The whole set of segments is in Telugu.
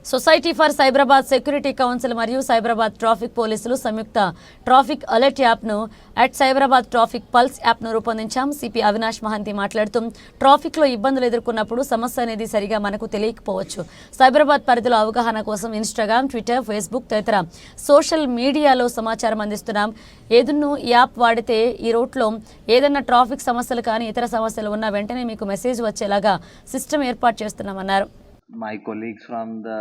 Society for Cyberabad security council మరియు సైబరాబాద్ ట్రాఫిక్ పోలీసులు సంయుక్త ట్రాఫిక్ అలర్ట్ యాప్ను @సైబరాబాద్ ట్రాఫిక్ పల్స్ యాప్ను రూపొందించాం. సిపి అవినాష్ మహంతి మాట్లాడుతూ ట్రాఫిక్లో ఇబ్బందులు ఎదుర్కొన్నప్పుడు సమస్య అనేది సరిగా మనకు తెలియకపోవచ్చు. సైబరాబాద్ పరిధిలో అవగాహన కోసం ఇన్స్టాగ్రామ్, ట్విట్టర్, ఫేస్బుక్ తదితర సోషల్ మీడియాలో సమాచారం అందిస్తున్నాం. ఏదున్ను యాప్ వాడితే ఈ రూట్లో ఏదైనా ట్రాఫిక్ సమస్యలు కానీ ఇతర సమస్యలు ఉన్నా వెంటనే మీకు మెసేజ్ వచ్చేలాగా సిస్టమ్ ఏర్పాటు చేస్తున్నామన్నారు. My colleagues from the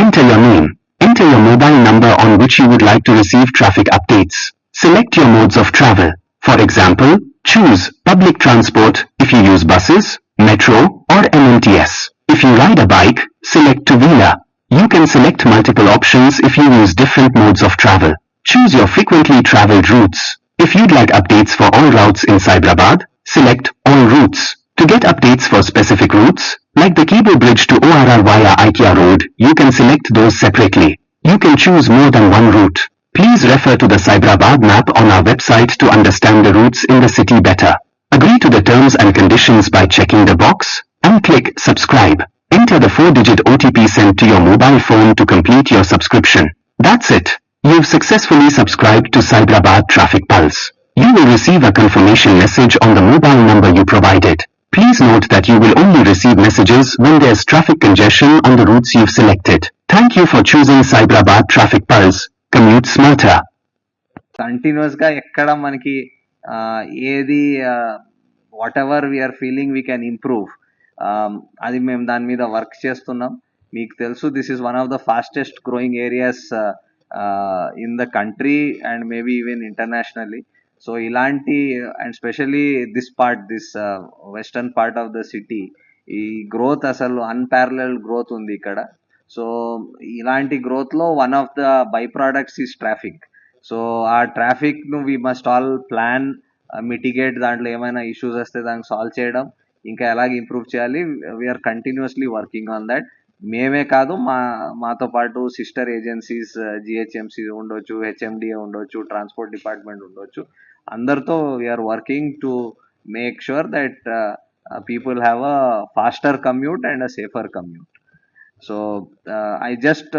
Enter your name. Enter your mobile number on which you would like to receive traffic updates. Select your modes of travel. For example, choose public transport if you use buses, metro or MMTS. If you ride a bike, select two-wheeler. You can select multiple options if you use different modes of travel. Choose your frequently traveled routes. If you'd like updates for all routes in Cyberabad, select all routes. To get updates for specific routes, like the cable bridge to ORR via IKEA Road, you can select those separately. You can choose more than one route. Please refer to the Cyberabad map on our website to understand the routes in the city better. Agree to the terms and conditions by checking the box and click subscribe. Enter the 4-digit OTP sent to your mobile phone to complete your subscription. That's it. You've successfully subscribed to Cyberabad Traffic Pulse. You will receive a confirmation message on the mobile number you provided. Please note that you will only receive messages when there's traffic congestion on the routes you've selected. Thank you for choosing Cyberabad Traffic Pulse. Commute smarter. continuous గా ఎక్కడ మనకి ఏది whatever we're feeling we can improve, అది మేము దాని మీద వర్క్ చేస్తున్నాం. మీకు తెలుసు this is one of the fastest growing areas in the country and maybe even internationally. So ఇలాంటి and specially this western part of the city, ఈ గ్రోత్ అసలు అన్పారలల్ గ్రోత్ ఉంది ఇక్కడ. సో ఇలాంటి గ్రోత్లో one of the byproducts is traffic. So ఆ ట్రాఫిక్ను we must all plan, mitigate, దాంట్లో ఏమైనా ఇష్యూస్ వస్తే దానికి సాల్వ్ చేయడం, ఇంకా ఎలాగ ఇంప్రూవ్ చేయాలి. We're continuously working on that. మేమే కాదు, మాతో పాటు సిస్టర్ ఏజెన్సీస్, జిహెచ్ఎంసీ ఉండొచ్చు, హెచ్ఎండిఏ ఉండొచ్చు, ట్రాన్స్పోర్ట్ డిపార్ట్మెంట్ ఉండొచ్చు, అందరితో we're working to make sure that people have a faster commute and a safer commute. So I just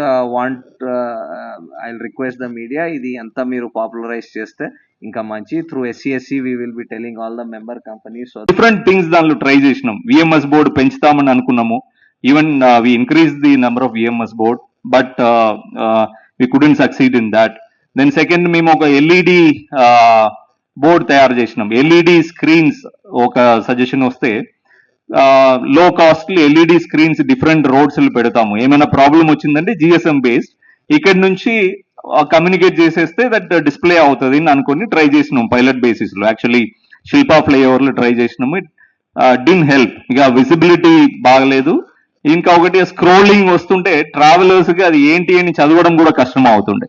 I request the media, ఇది ఎంత మీరు పాపులరైజ్ చేస్తే ఇంకా మంచి. Through SCSC we will be telling all the member companies. Different things దానిలో ట్రై చేసినాం. విఎంఎస్ బోర్డు పెంచుతామని అనుకున్నాము. Even we increased the number of VMS board, but we couldn't succeed in that. Then second, మేము ఒక ఎల్ఈడి బోర్డ్ తయారు చేసినాం. ఎల్ఈడి స్క్రీన్స్ ఒక సజెషన్ వస్తే లో costly LED screens different roads పెడతాము. ఏమైనా ప్రాబ్లం వచ్చిందంటే జిఎస్ఎం బేస్డ్ ఇక్కడి నుంచి కమ్యూనికేట్ చేసేస్తే దట్ డిస్ప్లే అవుతుంది అని అనుకుని ట్రై చేసినాం పైలట్ బేసిస్ లో. యాక్చువల్లీ శిల్పా ఫ్లైఓవర్ లో ట్రై చేసినాము. It didn't help. ఇక విజిబిలిటీ బాగలేదు. ఇంకా ఒకటి స్క్రోలింగ్ వస్తుంటే ట్రావెలర్స్ కి అది ఏంటి అని చదవడం కూడా కష్టం అవుతుండే.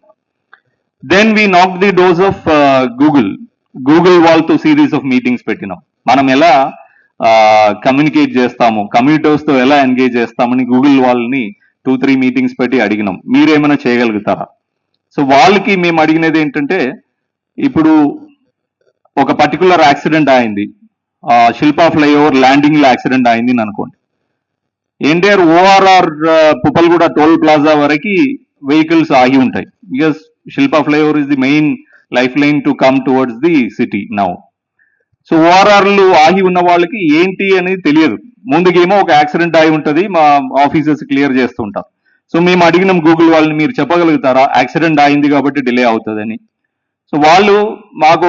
Then we knock the doors of Google వాళ్ళతో సిరీస్ ఆఫ్ మీటింగ్స్ పెట్టినాం. మనం ఎలా కమ్యూనికేట్ చేస్తాము, కమ్యూనిటర్స్ తో ఎలా ఎంగేజ్ చేస్తామని గూగుల్ వాళ్ళని 2-3 మీటింగ్స్ పెట్టి అడిగినాం, మీరేమైనా చేయగలుగుతారా. సో వాళ్ళకి మేము అడిగినది ఏంటంటే, ఇప్పుడు ఒక పర్టికులర్ యాక్సిడెంట్ అయింది, శిల్పా ఫ్లైఓవర్ ల్యాండింగ్ లో యాక్సిడెంట్ అయింది అని అనుకోండి. NTR ORR Puppalguda toll plaza వరకు వెహికల్స్ ఆగి ఉంటాయి. Because Shilpa flyover is the main lifeline to come towards the city now. So ఓఆర్ఆర్లు ఆగి ఉన్న వాళ్ళకి ఏంటి అనేది తెలియదు. ముందుకేమో ఒక యాక్సిడెంట్ అయి ఉంటుంది, మా ఆఫీసర్స్ క్లియర్ చేస్తుంటారు. సో మేము అడిగినాం గూగుల్ వాళ్ళని, మీరు చెప్పగలుగుతారా యాక్సిడెంట్ అయింది కాబట్టి డిలే అవుతుందని. సో వాళ్ళు మాకు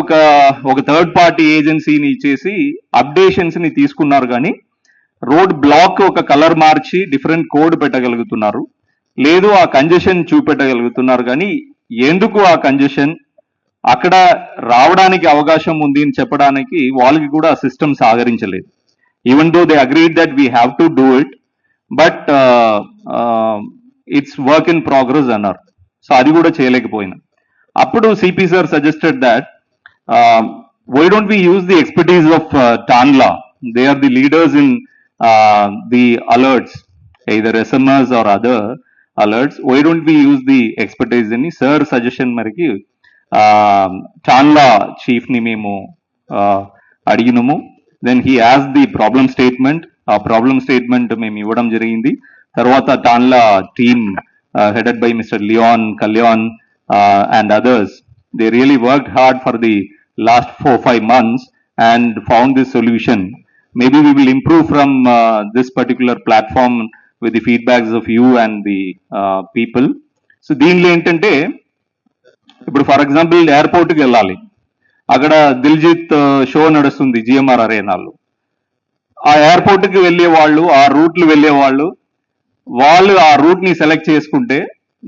ఒక థర్డ్ పార్టీ ఏజెన్సీని ఇచ్చేసి అప్డేషన్స్ ని తీసుకున్నారు. కానీ రోడ్ బ్లాక్ ఒక కలర్ మార్చి డిఫరెంట్ కోడ్ పెట్టగలుగుతున్నారు, లేదు ఆ కంజెషన్ చూపెట్టగలుగుతున్నారు. కానీ ఎందుకు ఆ కంజెషన్ అక్కడ రావడానికి అవకాశం ఉంది అని చెప్పడానికి వాళ్ళకి కూడా ఆ సిస్టమ్ సహకరించలేదు. Even though they agreed that we have to do it, but it's work in progress అన్నారు. సో అది కూడా చేయలేకపోయినా. అప్పుడు CP sir suggested that why don't we use the expertise of Tanla. They are the leaders in the alerts, either SMS or other alerts. Why don't we use the expertise in sir suggestion mariki Chanla chief ni memo adiginamu. Then he asked the problem statement. ఆ ప్రాబ్లం స్టేట్మెంట్ మేము ఇవ్వడం జరిగింది. తర్వాత టాన్లా team headed by Mr. Leon, Kalyan, and others. They really worked hard for the last 4-5 months and found this solution. Maybe we will improve from this particular platform with the feedbacks of you and the people. So దీనిలో ఏంటంటే ఇప్పుడు ఫర్ ఎగ్జాంపుల్ ఎయిర్పోర్ట్కి వెళ్ళాలి, అక్కడ దిల్జిత్ షో నడుస్తుంది జిఎంఆర్ అరేనాలో. ఆ ఎయిర్పోర్ట్కి వెళ్ళే వాళ్ళు, ఆ రూట్లు వెళ్ళే వాళ్ళు ఆ రూట్ ని సెలెక్ట్ చేసుకుంటే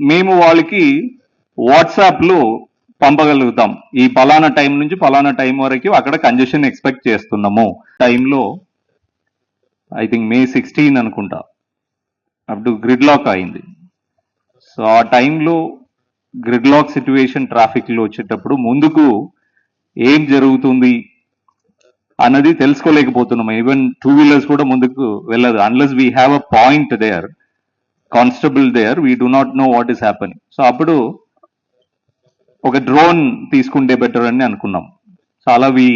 మేము వాళ్ళకి వాట్సాప్ లో పంపగలుగుతాం, ఈ పలానా టైం నుంచి పలానా టైం వరకు అక్కడ కంజెషన్ ఎక్స్పెక్ట్ చేస్తున్నాము. టైంలో ఐ థింక్ May 16 అనుకుంటా అప్పుడు గ్రిడ్ లాక్ అయింది. సో ఆ టైంలో గ్రిడ్ లాక్ సిచ్యువేషన్ ట్రాఫిక్ లో వచ్చేటప్పుడు ముందుకు ఏం జరుగుతుంది అన్నది తెలుసుకోలేకపోతున్నాం. ఈవెన్ 2 వీలర్స్ కూడా ముందుకు వెళ్ళదు unless we have a point there, constable there, we do not know what is happening. So అప్పుడు ఒక డ్రోన్ తీసుకుంటే బెటర్ అని అనుకున్నాం. సో అలా we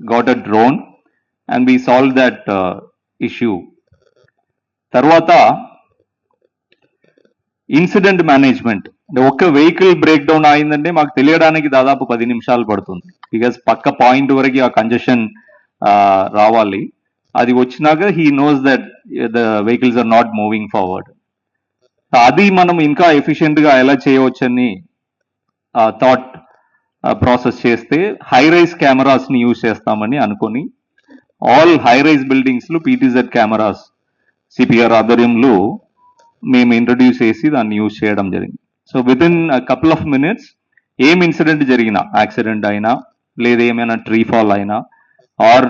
got a drone and we solve that issue. తర్వాత ఇన్సిడెంట్ మేనేజ్మెంట్, అంటే ఒక్క వెహికల్ బ్రేక్ డౌన్ అయిందంటే మాకు తెలియడానికి దాదాపు 10 నిమిషాలు పడుతుంది. బికాస్ పక్క పాయింట్ వరకు ఆ కంజెషన్ రావాలి. అది వచ్చినాక he knows that the vehicles are not moving forward. అది మనం ఇంకా ఎఫిషియెంట్ గా ఎలా చేయవచ్చని థాట్ ప్రాసెస్ చేస్తే హై రైజ్ కెమెరాస్ ని యూజ్ చేస్తామని అనుకొని ఆల్ హై రైజ్ బిల్డింగ్స్ లో పీటీజెడ్ కెమెరాస్ సిపిఆర్ ఆధ్వర్యంలో మేము ఇంట్రడ్యూస్ చేసి దాన్ని యూజ్ చేయడం జరిగింది. So within couple of minutes ఏం ఇన్సిడెంట్ జరిగినా, యాక్సిడెంట్ అయినా లేదా ఏమైనా ట్రీ ఫాల్ అయినా or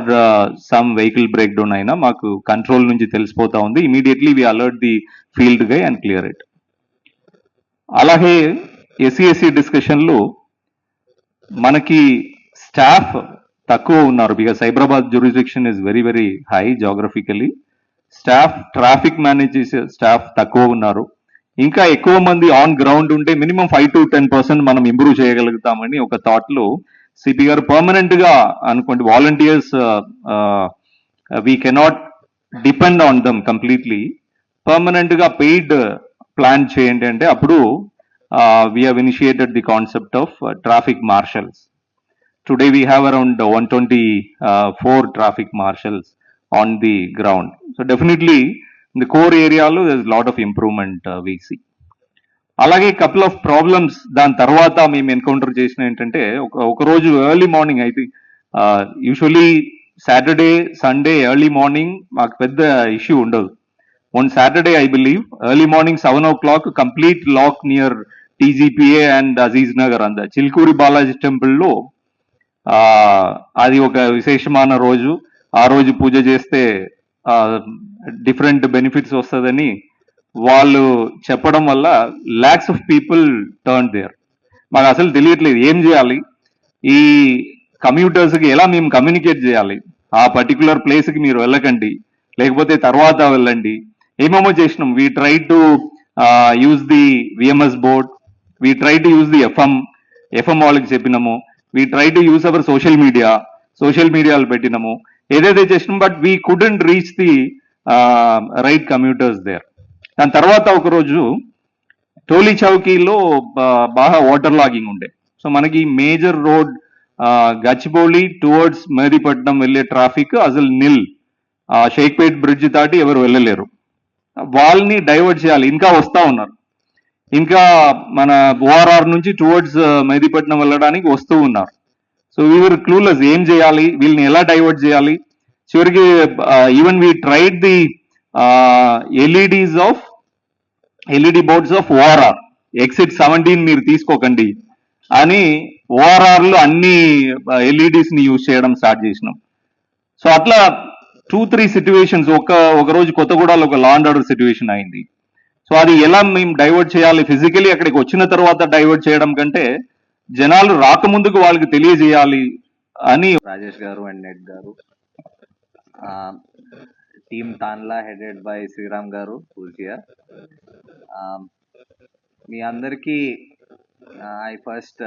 some vehicle break down అయినా మాకు కంట్రోల్ నుంచి తెలిసిపోతా ఉంది. Immediately we alert the field guy and clear it. అలాగే ఎస్సీ డిస్కషన్లో మనకి స్టాఫ్ తక్కువ ఉన్నారు, because Cyberabad jurisdiction is very very high geographically. Staff, traffic manage చేసే స్టాఫ్ తక్కువ ఉన్నారు. ఇంకా ఎక్కువ మంది ఆన్ గ్రౌండ్ ఉంటే మినిమం 5 to 10% మనం ఇంప్రూవ్ చేయగలుగుతామని ఒక థాట్ లో సిపి గారు పర్మనెంట్ గా అనుకోండి, volunteers we cannot depend on them completely, permanent గా పెయిడ్ ప్లాన్ చేయండి అంటే అప్పుడు we have initiated the concept of traffic marshals. Today we have around 124 traffic marshals on the ground. So definitely in the core ఏరియాలో there is lot of improvement we see. అలాగే కపుల్ ఆఫ్ ప్రాబ్లమ్స్ దాని తర్వాత మేము ఎన్కౌంటర్ చేసిన ఏంటంటే, ఒక రోజు ఎర్లీ మార్నింగ్ అయితే usually Saturday Sunday early morning మాకు పెద్ద ఇష్యూ ఉండదు. One Saturday I believe early morning 7 o'clock complete lock near TGPA and Aziz Nagar అంద చిల్కూరి బాలాజీ టెంపుల్లో అది ఒక విశేషమైన రోజు. ఆ రోజు పూజ చేస్తే డిఫరెంట్ బెనిఫిట్స్ వస్తుందని వాళ్ళు చెప్పడం వల్ల lakhs of people turn there. మాకు అసలు తెలియట్లేదు ఏం చేయాలి, ఈ కమ్యూటర్స్కి ఎలా మేము కమ్యూనికేట్ చేయాలి, ఆ పర్టికులర్ ప్లేస్కి మీరు వెళ్ళకండి లేకపోతే తర్వాత వెళ్ళండి, ఏమేమో చేసినాం. We try to use the VMS board, we try to use the FM వాళ్ళకి చెప్పినాము, we try to use our social మీడియాలు పెట్టినాము, ఏదైతే చేసినాం. But we couldn't reach the right commuters there. దాని తర్వాత ఒకరోజు టోలీ చౌకీలో బాగా వాటర్ లాగింగ్ ఉండే. సో మనకి major road Gachibowli towards Mehdipatnam వెళ్ళే ట్రాఫిక్ అసలు నిల్, షేక్పేట్ బ్రిడ్జ్ దాటి ఎవరు వెళ్ళలేరు. వాళ్ళని డైవర్ట్ చేయాలి, ఇంకా వస్తా ఉన్నారు, ఇంకా మన ఓఆర్ఆర్ నుంచి టువర్డ్స్ మెహదీపట్నం వెళ్ళడానికి వస్తూ ఉన్నారు. సో వీఆర్ క్లూలెస్, ఏం చేయాలి, వీళ్ళని ఎలా డైవర్ట్ చేయాలి. చివరికి even we tried the LED boards of ORR, exit 17 మీరు తీసుకోకండి అని ఓఆర్ఆర్ లో అన్ని ఎల్ఈడిస్ ని యూజ్ చేయడం స్టార్ట్ చేసినాం. సో అట్లా 2-3 సిచ్యువేషన్స్, ఒక రోజు కొత్తగూడలో ఒక లా అండ్ ఆర్డర్ సిచ్యువేషన్ అయింది. సో అది ఎలా మేము డైవర్ట్ చేయాలి, ఫిజికలీ అక్కడికి వచ్చిన తర్వాత డైవర్ట్ చేయడం కంటే జనాలు రాకముందుకు వాళ్ళకి తెలియజేయాలి అని రాజేష్ గారు అండ్ నెట్ గారు, team Tanla headed by Sriram garu పూర్తిగా, మీ అందరికీ I first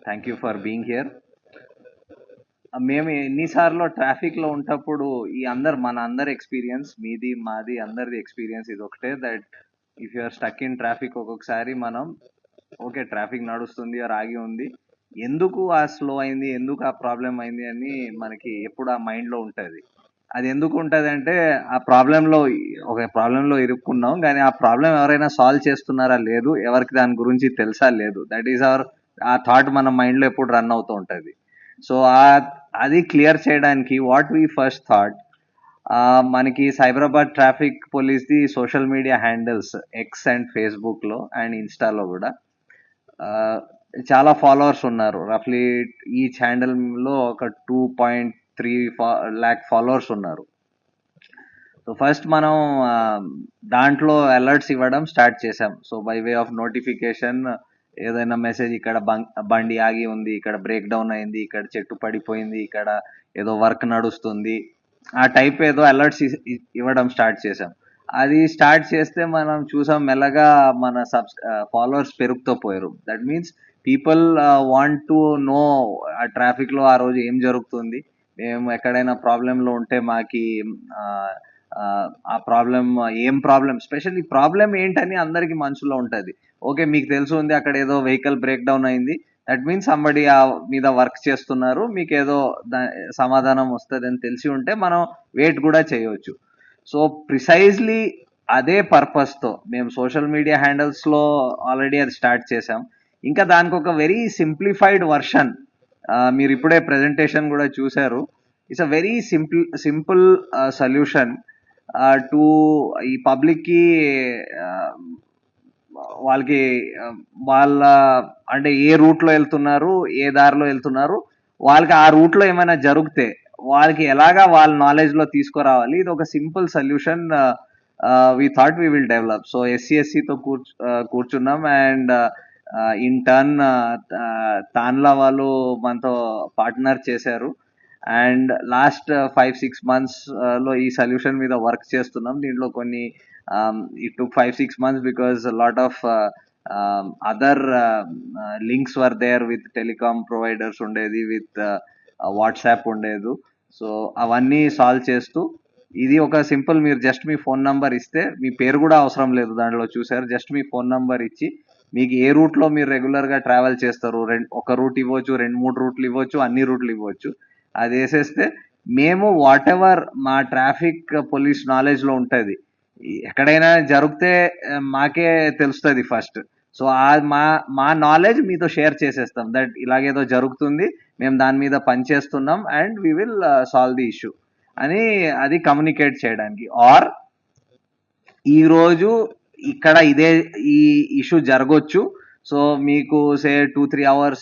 thank you for being here. మేము ఎన్నిసార్లు ట్రాఫిక్ లో ఉంటప్పుడు ఈ మన అందరి ఎక్స్పీరియన్స్, మీది మాది అందరిది ఎక్స్పీరియన్స్ ఇది ఒకటే, that if you're stuck in traffic ఒక్కొక్కసారి మనం ఓకే ట్రాఫిక్ నడుస్తుంది ఆర్ ఆగి ఉంది, ఎందుకు ఆ స్లో అయింది, ఎందుకు ఆ ప్రాబ్లం అయింది అని మనకి ఎప్పుడు ఆ మైండ్ లో ఉంటది. అది ఎందుకు ఉంటది అంటే ఆ ప్రాబ్లంలో ఇరుక్కున్నాం, కానీ ఆ ప్రాబ్లం ఎవరైనా సాల్వ్ చేస్తున్నారా లేదు, ఎవరికి దాని గురించి తెలుసా లేదు, దట్ ఈస్ ఆ థాట్ మన మైండ్ లో ఎప్పుడు రన్ అవుతూ ఉంటది. సో అది క్లియర్ చేయడానికి వాట్ వి ఫస్ట్ థాట్, మనకి Cyberabad traffic police the social media handles X and Facebook లో అండ్ ఇన్స్టాలో కూడా చాలా ఫాలోవర్స్ ఉన్నారు. రఫ్లీ ఈచ్ హ్యాండిల్ లో ఒక 2.3 lakh ఫాలోవర్స్ ఉన్నారు. సో ఫస్ట్ మనం దాంట్లో అలర్ట్స్ ఇవ్వడం స్టార్ట్ చేసాం. So by way of notification ఏదైనా మెసేజ్, ఇక్కడ బండి ఆగి ఉంది, ఇక్కడ బ్రేక్ డౌన్ అయింది, ఇక్కడ చెట్టు పడిపోయింది, ఇక్కడ ఏదో వర్క్ నడుస్తుంది, ఆ టైప్ ఏదో అలర్ట్స్ ఇవ్వడం స్టార్ట్ చేసాం. అది స్టార్ట్ చేస్తే మనం చూసాం మెల్లగా మన ఫాలోవర్స్ పెరుగుతూ పోయారు. That means people want to know ఆ ట్రాఫిక్ లో ఆ రోజు ఏం జరుగుతుంది, మేము ఎక్కడైనా ప్రాబ్లంలో ఉంటే మాకి ఆ ఏం ప్రాబ్లం, స్పెషల్లీ ప్రాబ్లం ఏంటని అందరికి మనసులో ఉంటది. ఓకే మీకు తెలుసు ఉంది అక్కడ ఏదో వెహికల్ బ్రేక్ డౌన్ అయింది, దట్ మీన్స్ సంబడి ఆ మీద వర్క్ చేస్తున్నారు, మీకు ఏదో సమాధానం వస్తుంది అని తెలిసి ఉంటే మనం వెయిట్ కూడా చేయవచ్చు. సో ప్రిసైజ్లీ అదే పర్పస్ తో మేము సోషల్ మీడియా హ్యాండిల్స్ లో ఆల్రెడీ అది స్టార్ట్ చేసాం. ఇంకా దానికి ఒక వెరీ సింప్లిఫైడ్ వర్షన్ మీరు ఇప్పుడే ప్రెజెంటేషన్ కూడా చూశారు. It's a very simple solution to ఈ పబ్లిక్ కి, వాళ్ళకి వాళ్ళ అంటే ఏ రూట్ లో వెళ్తున్నారు, ఏ దారిలో వెళ్తున్నారు, వాళ్ళకి ఆ రూట్ లో ఏమైనా జరిగితే వాళ్ళకి ఎలాగా వాళ్ళ నాలెడ్జ్ లో తీసుకురావాలి, ఇది ఒక simple solution we thought we will develop. So ఎస్సీతో కూర్చున్నాం అండ్ ఇన్ టర్న్ తాన్లా వాళ్ళు మనతో పార్ట్నర్ చేశారు అండ్ లాస్ట్ 5-6 months లో ఈ సొల్యూషన్ మీద వర్క్ చేస్తున్నాం. దీంట్లో కొన్ని it took 5-6 months because lot of other links were there with telecom providers ఉండేది, విత్ వాట్సాప్ ఉండేది. సో అవన్నీ సాల్వ్ చేస్తూ ఇది ఒక సింపుల్, మీరు జస్ట్ మీ ఫోన్ నంబర్ ఇస్తే, మీ పేరు కూడా అవసరం లేదు దాంట్లో చూసారు, జస్ట్ మీ ఫోన్ నంబర్ ఇచ్చి మీకు ఏ రూట్ లో మీరు రెగ్యులర్ గా ట్రావెల్ చేస్తారు, ఒక రూట్ ఇవ్వచ్చు, 2-3 రూట్లు ఇవ్వచ్చు, అన్ని రూట్లు ఇవ్వచ్చు, అది వేసేస్తే మేము వాట్ ఎవర్ మా ట్రాఫిక్ పోలీస్ నాలెడ్జ్ లో ఉంటది, ఎక్కడైనా జరిగితే మాకే తెలుస్తుంది ఫస్ట్. సో మా నాలెడ్జ్ మీతో షేర్ చేసేస్తాం, దట్ ఇలాగేదో జరుగుతుంది, మేము దాని మీద పనిచేస్తున్నాం and we will solve the issue అని అది కమ్యూనికేట్ చేయడానికి. ఆర్ ఈ రోజు ఇక్కడ ఈ ఇష్యూ జరగవచ్చు, సో మీకు సే 2-3 hours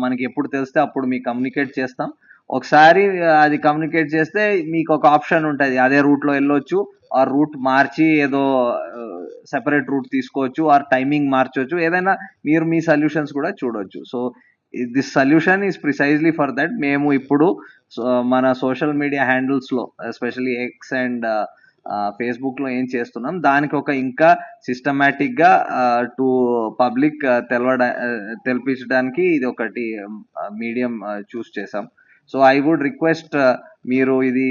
మనకి ఎప్పుడు తెలిస్తే అప్పుడు మీకు కమ్యూనికేట్ చేస్తాం. ఒకసారి అది కమ్యూనికేట్ చేస్తే మీకు ఒక ఆప్షన్ ఉంటుంది, అదే రూట్ లో వెళ్ళొచ్చు, ఆ రూట్ మార్చి ఏదో సెపరేట్ రూట్ తీసుకోవచ్చు, ఆర్ టైమింగ్ మార్చవచ్చు, ఏదైనా మీరు మీ సొల్యూషన్స్ కూడా చూడొచ్చు. So this solution is precisely for that. మేము ఇప్పుడు మన సోషల్ మీడియా హ్యాండిల్స్ లో ఎస్పెషల్లీ ఎక్స్ అండ్ ఫేస్బుక్ లో ఏం చేస్తున్నాం, దానికి ఒక ఇంకా సిస్టమేటిక్ గా టు పబ్లిక్ తెలపించడానికి ఇది ఒకటి మీడియం చూస్ చేసాం. సో ఐ వుడ్ రిక్వెస్ట్, మీరు ఇది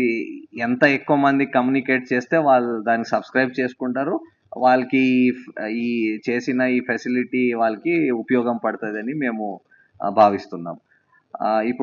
ఎంత ఎక్కువ మంది కమ్యూనికేట్ చేస్తే వాళ్ళు దాన్ని సబ్స్క్రైబ్ చేసుకుంటారు, వాళ్ళకి ఈ చేసిన ఈ ఫెసిలిటీ వాళ్ళకి ఉపయోగం పడుతుందని మేము భావిస్తున్నాం. ఇప్పుడు